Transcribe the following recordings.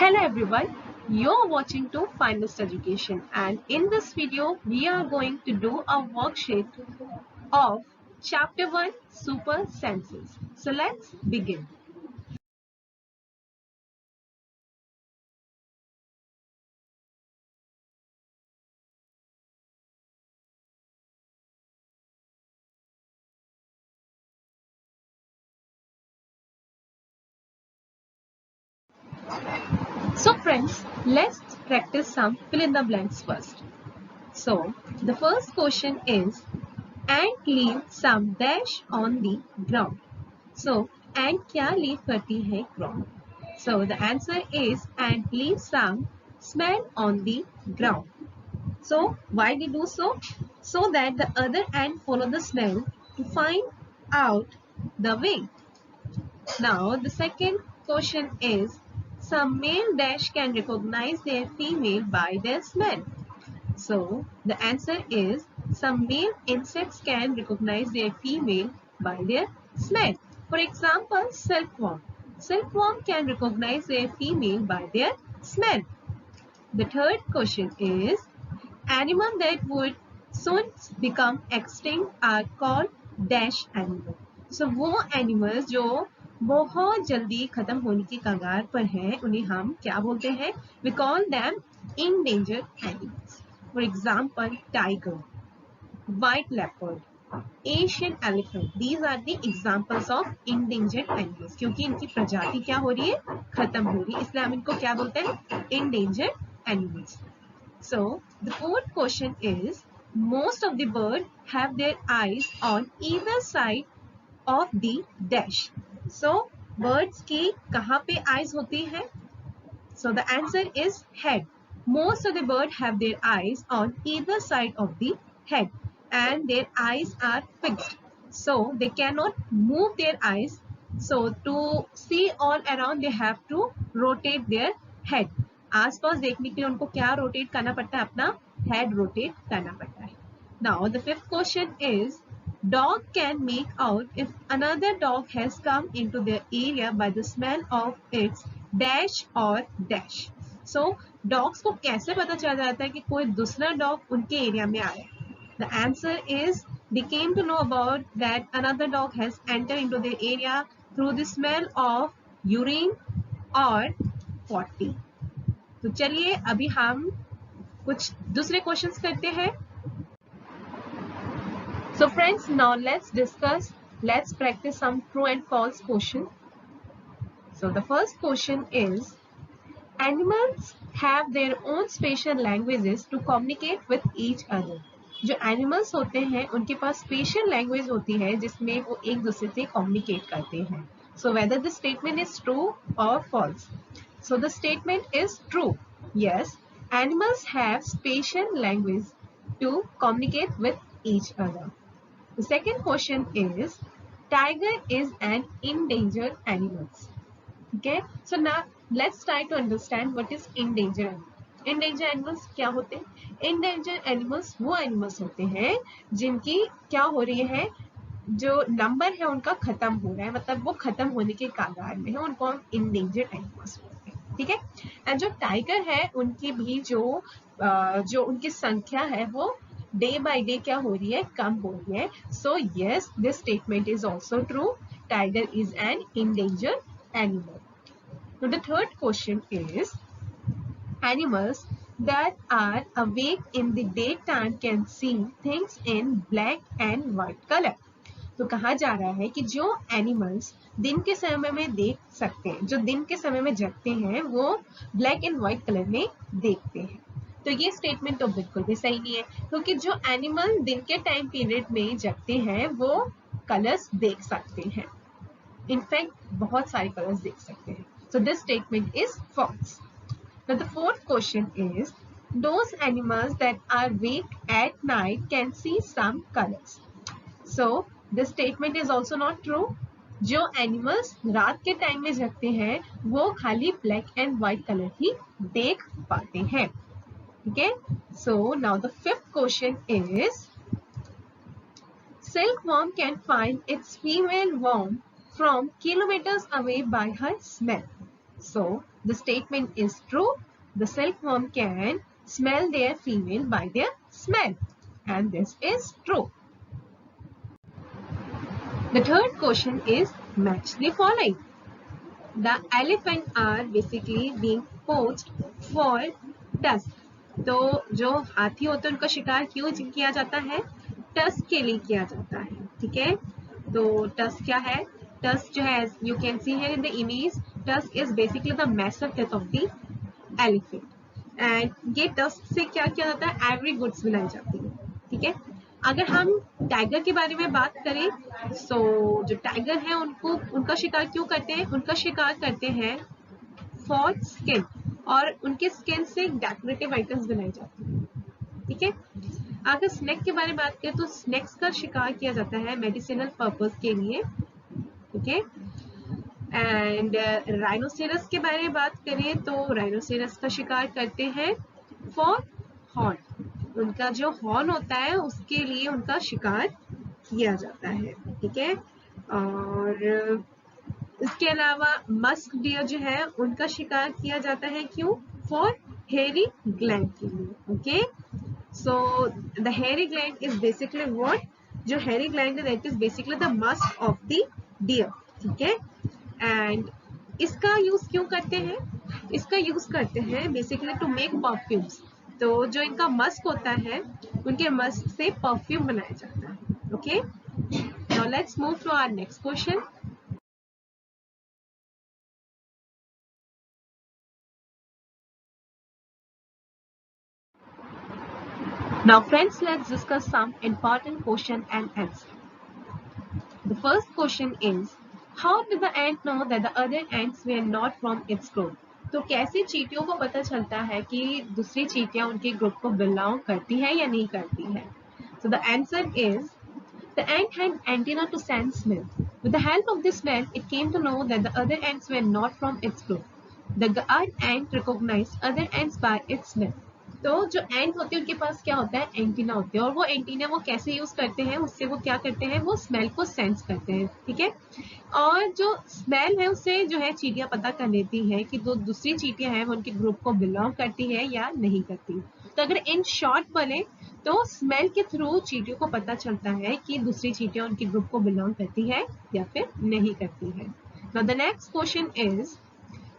Hello everyone, you're watching to Finest Education, and in this video we are going to do a worksheet of chapter 1 Super Senses. So let's begin. So friends, let's practice some fill in the blanks first. So the first question is ant leave some dash on the ground. So ant क्या leave करती है ground? So the answer is ant leave some smell on the ground. So why they do so? So that the other ant follow the smell to find out the way. Now the second question is some male dash can recognize their female by their smell. So the answer is some male insects can recognize their female by their smell. For example, silkworm. Silkworm can recognize their female by their smell. The third question is animals that would soon become extinct are called dash animal. So वो animals जो बहुत जल्दी खत्म होने की कगार पर हैं उन्हें हम क्या बोलते हैं? We call them endangered animals. For example, tiger, white leopard, Asian elephant. These are the examples of endangered animals. क्योंकि इनकी प्रजाति क्या हो रही है? खत्म हो रही है. इसलिए हम इनको क्या बोलते हैं? Endangered animals. So the fourth question is most of the birds have their eyes on either side of the dash. So birds की कहाँ पे eyes होती है? So the answer is head. Most of the birds have their eyes on either side of the head and their eyes are fixed. So they cannot move their eyes. So to see all around they have to rotate their head. आसपास देखने के लिए उनको क्या rotate करना पड़ता है? अपना हेड रोटेट करना पड़ता है. Now the fifth question is dog can make out if another dog has come into their area by the smell of its dash or dash. So dogs को कैसे पता चल जाता है कि कोई दूसरा dog उनके एरिया में आया? The answer is they came to know about that another dog has entered into their area through the smell of urine or potty. तो चलिए अभी हम कुछ दूसरे क्वेश्चंस करते हैं. So friends, now let's practice some true and false question. So the first question is animals have their own special languages to communicate with each other. जो animals होते हैं उनके पास special language होती है जिसमें वो एक दूसरे से communicate करते हैं. So whether the statement is true or false. So the statement is true. Yes, animals have special language to communicate with each other. The second question is tiger is an endangered animal. Okay, so now let's try to understand what is endangered animal. Endangered animals क्या होते हैं? Endangered animals वो animals होते हैं जिनकी क्या हो रही है, जो नंबर है उनका खत्म हो रहा है, मतलब वो खत्म होने के कगार में है, उनको हम endangered animals बोलते हैं. ठीक है. एंड जो टाइगर है उनकी भी जो उनकी संख्या है वो डे बाय डे क्या हो रही है? कम हो रही है. So yes, this statement is also true. Tiger is an endangered animal. Now the third question is animals that are awake in the daytime can see things in black and white color. तो कहा जा रहा है कि जो animals दिन के समय में देख सकते हैं, जो दिन के समय में जगते हैं, वो ब्लैक एंड व्हाइट कलर में देखते हैं. तो ये स्टेटमेंट तो बिल्कुल भी सही नहीं है क्योंकि जो एनिमल दिन के टाइम पीरियड में जगते हैं वो कलर्स देख सकते हैं. इनफैक्ट बहुत सारे कलर्स देख सकते हैं. So this statement is false. Now the fourth question is those animals that are awake at night can see some colors. So this statement is also not true. जो animals रात के time में जगते हैं वो खाली ब्लैक एंड व्हाइट कलर ही देख पाते हैं. ठीक है. So now the fifth question is silkworm can find its female worm from kilometers away by her smell. So the statement is true. The silkworm can smell their female by their smell, and this is true. The third question is match the following. The elephant are basically being poached for tusk. तो जो हाथी होते हैं उनका शिकार क्यों किया जाता है? टस्क के लिए किया जाता है, ठीक है? तो टस्क क्या है? टस्क जो है, you can see here in the image, tusk is basically the massive teeth of the elephant. And ये टस्क से क्या किया जाता है? एवरी गुड्स बनाई जाती है, ठीक है? अगर हम टाइगर के बारे में बात करें, सो जो टाइगर है उनको उनका शिकार क्यों करते हैं? उनका शिकार करते हैं फॉर स्किन, और उनके स्किन से डेकोरेटिव आइटम्स बनाई जाती हैं, ठीक है? अगर स्नेक के बारे में बात करें तो स्नेक्स का शिकार किया जाता है मेडिसिनल पर्पस के लिए, ठीक है? एंड राइनोसेरस के बारे में बात करें तो राइनोसेरस का शिकार करते हैं फॉर हॉर्न, उनका जो हॉर्न होता है उसके लिए उनका शिकार किया जाता है, ठीक है? और इसके अलावा मस्क डियर जो है उनका शिकार किया जाता है क्यों? फॉर हेयरी ग्लैंड के लिए, okay? So the hairy gland is basically what? जो हेयरी ग्लैंड है that is basically the musk of the deer, ठीक है? एंड इसका यूज क्यों करते हैं? इसका यूज करते हैं बेसिकली टू मेक परफ्यूम्स। तो जो इनका मस्क होता है उनके मस्क से परफ्यूम बनाया जाता है, okay? Now let's move to our next question. Now friends, let's discuss some important question and answer. The first question is, how did the ant know that the other ants were not from its group? तो कैसे चींटियों को पता चलता है कि दूसरी चींटियां उनके ग्रुप को बिलोंग करती है या नहीं करती है? So the answer is, the ant had antenna to sense smell. With the help of this smell, it came to know that the other ants were not from its group. The guard ant recognized other ants by its smell. तो जो एंट होते हैं उनके पास क्या होता है? Antenna होते हैं, और वो एंटीना वो कैसे यूज करते हैं? उससे वो क्या करते हैं? वो स्मेल को सेंस करते हैं, ठीक है? और जो स्मेल है उससे जो है चींटियां पता कर लेती है कि जो दूसरी चींटियां हैं वो उनके ग्रुप को बिलोंग करती है या नहीं करती. तो अगर इन शॉर्ट बोले तो स्मेल के थ्रू चींटियों को पता चलता है कि दूसरी चींटियां उनके ग्रुप को बिलोंग करती है या फिर नहीं करती है. Now the next question is,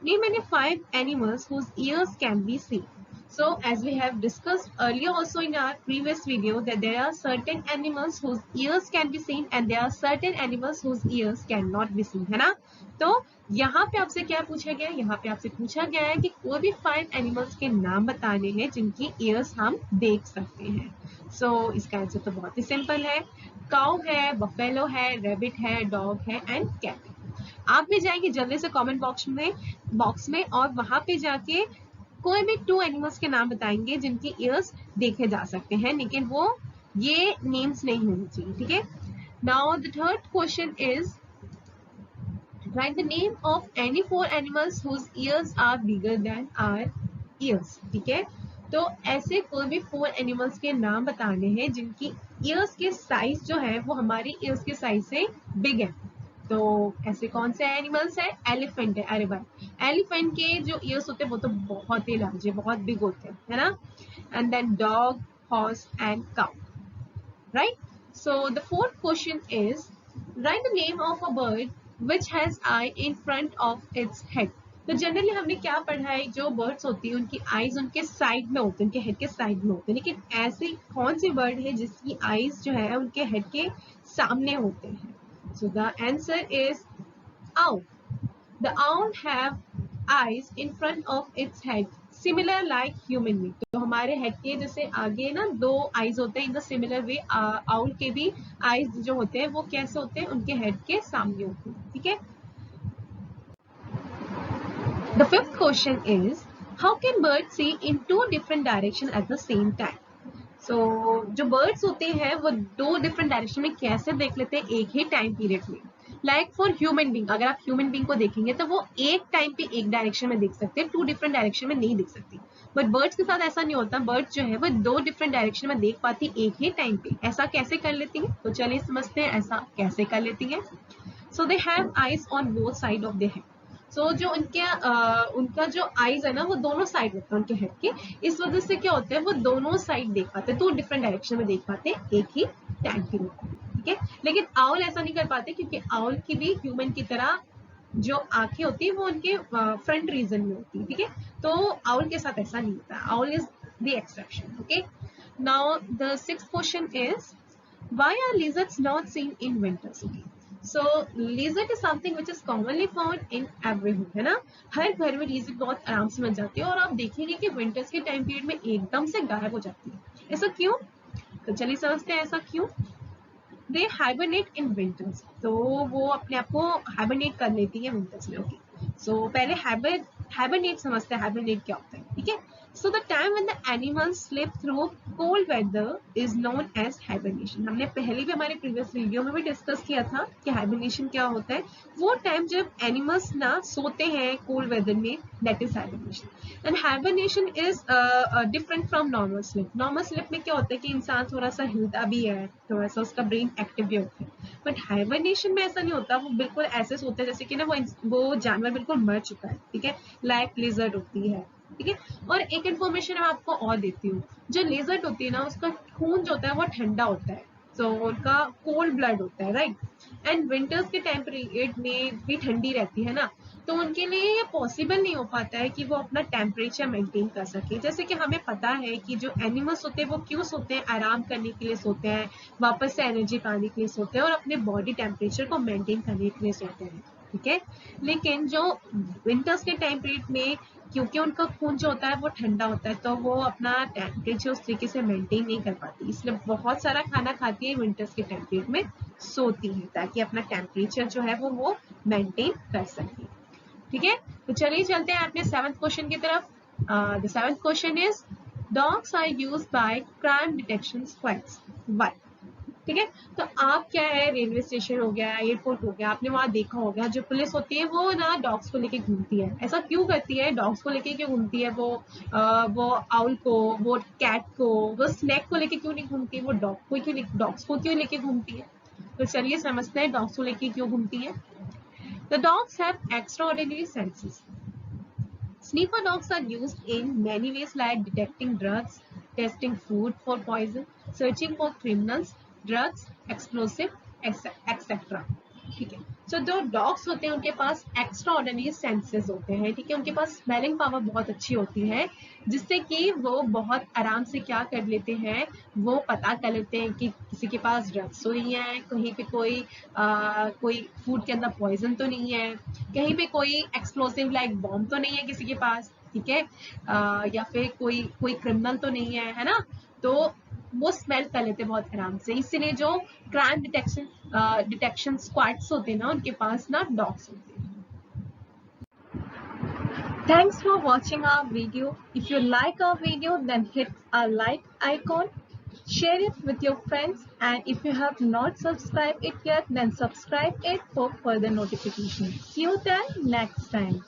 name any 5 animals whose ears can be seen. So as we have discussed earlier also in our previous video that there are certain animals whose ears can be seen and there are certain animals whose ears cannot be seen, है ना? तो यहाँ पे आपसे क्या पूछा गया है? यहाँ पे आपसे पूछा गया है कि कोई भी 5 एनिमल्स के नाम बताने हैं जिनकी ears हम देख सकते हैं. So इसका आंसर तो बहुत ही सिंपल है. काउ है, बफेलो है, रैबिट है, डॉग है एंड कैट. आप भी जाएंगे जल्दी से कमेंट बॉक्स में और वहां पे जाके कोई भी 2 एनिमल्स के नाम बताएंगे जिनकी ईयर्स देखे जा सकते हैं, लेकिन वो ये नेम्स नहीं होनी चाहिए, ठीक है? Now the third question is, write the name of any 4 animals whose ears are bigger than our ears, ठीक है? तो ऐसे कोई भी 4 एनिमल्स के नाम बताने हैं जिनकी ईयर्स के साइज जो है वो हमारी ईयर्स के साइज से बिग है. तो ऐसे कौन से एनिमल्स है? एलिफेंट है. अरे भाई, एलिफेंट के जो ईयर्स होते हैं वो तो बहुत ही लार्ज है, बहुत बिग होते हैं, है ना? And then dog, horse and cow, right? So the fourth question is, write the name of a bird which has eye in front of its head. तो जनरली हमने क्या पढ़ा है, जो बर्ड्स होती है उनकी आईज उनके साइड में होते हैं, उनके हेड के साइड में होते हैं, लेकिन ऐसी कौन सी बर्ड है जिसकी आईज जो है उनके हेड के सामने होते हैं? So the answer is owl. The owl have eyes in front of its head, similar like human being. तो हमारे हेड के जैसे आगे ना 2 आईज होते हैं, in the similar way owl के भी आईज जो होते हैं वो कैसे होते हैं? उनके हेड के सामने होते हैं, ठीक है? The fifth question is, how can birds see in 2 different directions at the same time? So जो बर्ड्स होते हैं वो 2 डिफरेंट डायरेक्शन में कैसे देख लेते हैं एक ही टाइम पीरियड में? लाइक फॉर ह्यूमन बींग, अगर आप ह्यूमन बींग को देखेंगे तो वो एक टाइम पे एक डायरेक्शन में देख सकते हैं, 2 डिफरेंट डायरेक्शन में नहीं देख सकती. बट बर्ड्स के साथ ऐसा नहीं होता. बर्ड्स जो है वो 2 डिफरेंट डायरेक्शन में देख पाती एक ही टाइम पे. ऐसा कैसे कर लेती है? तो चलिए समझते हैं ऐसा कैसे कर लेती है. So they have eyes on both side of their head. So जो उनका जो आईज है ना वो दोनों साइड रहता है उनके हेड के, इस वजह से क्या होता है वो दोनों साइड देख पाते हैं, 2 डिफरेंट डायरेक्शन में देख पाते हैं एक ही टाइम पीरियड को, ठीक है। लेकिन आउल ऐसा नहीं कर पाते क्योंकि आउल की भी ह्यूमन की तरह जो आंखें होती है वो उनके फ्रंट रीजन में होती है, ठीक है। तो आउल के साथ ऐसा नहीं होता, owl is the exception, okay. Now the sixth question is why are lizards not seen in winters? Okay. So lizard is something which is commonly found in every home, है ना। हर घर में lizard बहुत आराम से मिल जाती है और आप देखेंगे कि विंटर्स के टाइम पीरियड में एकदम से गायब हो जाती है। ऐसा क्यों? तो चलिए समझते हैं ऐसा क्यों। दे हाइबरनेट इन विंटर्स, तो वो अपने आप को हाइबरनेट कर लेती है विंटर्स में, ओके। सो पहले हाइबरनेट समझते हैं, हाइबरनेट क्या होता है, ठीक है। So the time when the animals sleep through cold weather is known as hibernation. हमने पहले भी हमारे प्रीवियस वीडियो में भी डिस्कस किया था कि हाइबरनेशन क्या होता है। वो टाइम जब एनिमल्स ना सोते हैं कोल्ड वेदर में, that is hibernation. And hibernation is different from normal sleep. Normal sleep में क्या होता है कि इंसान थोड़ा सा हिलता भी है, थोड़ा सा उसका ब्रेन एक्टिव भी होता है, बट हाइबरनेशन में ऐसा नहीं होता। वो बिल्कुल ऐसे सोते हैं जैसे कि ना वो जानवर बिल्कुल मर चुका है, ठीक है, लाइक लिजर्ड होती है, ठीक है। और एक इन्फॉर्मेशन मैं आपको और देती हूँ, जो लिजर्ड होती है ना उसका खून जो होता है वो ठंडा होता है, तो उनका कोल्ड ब्लड होता है, राइट। एंड विंटर्स के टाइम पीरियड में भी ठंडी रहती है ना, तो उनके लिए ये पॉसिबल नहीं हो पाता है कि वो अपना टेम्परेचर मेंटेन कर सके। जैसे कि हमें पता है कि जो एनिमल्स होते हैं वो क्यों सोते हैं, आराम करने के लिए सोते हैं, वापस से एनर्जी पाने के लिए सोते हैं और अपने बॉडी टेम्परेचर को मेंटेन करने के लिए सोते हैं, ठीक है। लेकिन जो विंटर्स के टाइम पीरियड में क्योंकि उनका खून जो होता है वो ठंडा होता है, तो वो अपना टेम्परेचर उस तरीके से मेंटेन नहीं कर पाती, इसलिए बहुत सारा खाना खाती है विंटर्स के टाइम पीरियड में सोती है, ताकि अपना टेम्परेचर जो है वो मेंटेन कर सके, ठीक है। तो चलिए चलते हैं अपने 7th क्वेश्चन की तरफ। The 7th question is dogs are used by crime detection squads, why, ठीक है। तो आप क्या है, रेलवे स्टेशन हो गया, एयरपोर्ट हो गया, आपने वहां देखा होगा जो पुलिस होती है वो ना डॉग्स को लेके घूमती है। ऐसा क्यों करती है, डॉग्स को लेके क्यों घूमती है? वो आउल को, वो कैट को, वो स्नैक को लेके क्यों नहीं घूमती, वो डॉग्स को क्यों लेके घूमती है? तो चलिए समझते हैं डॉग्स को लेके क्यों घूमती है। The dogs have extraordinary senses. Sniffer dogs are used in many ways like detecting drugs, testing food for poison, searching for criminals, drugs, explosive, etc. ठीक है। सो जो डॉग्स होते हैं उनके पास एक्स्ट्रा ऑर्डिनरी सेंसेस होते हैं, ठीक है। उनके पास स्मेलिंग पावर बहुत अच्छी होती है, जिससे कि वो बहुत आराम से क्या कर लेते हैं, वो पता कर लेते हैं कि किसी के पास ड्रग्स तो नहीं है, कहीं पे कोई फूड के अंदर पॉइजन तो नहीं है, कहीं पे कोई एक्सप्लोसिव लाइक बॉम्ब तो नहीं है किसी के पास, ठीक है, या फिर कोई क्रिमिनल तो नहीं है ना। तो वो स्मेल कर लेते बहुत आराम से, इसीलिए जो क्राइम डिटेक्शन स्क्वाड्स होते हैं ना उनके पास ना डॉग्स होते हैं। Thanks for watching our video. If you like our video, then hit our like icon, share it with your friends, and if you have not subscribed it yet, then subscribe it for further notifications. See you then next time.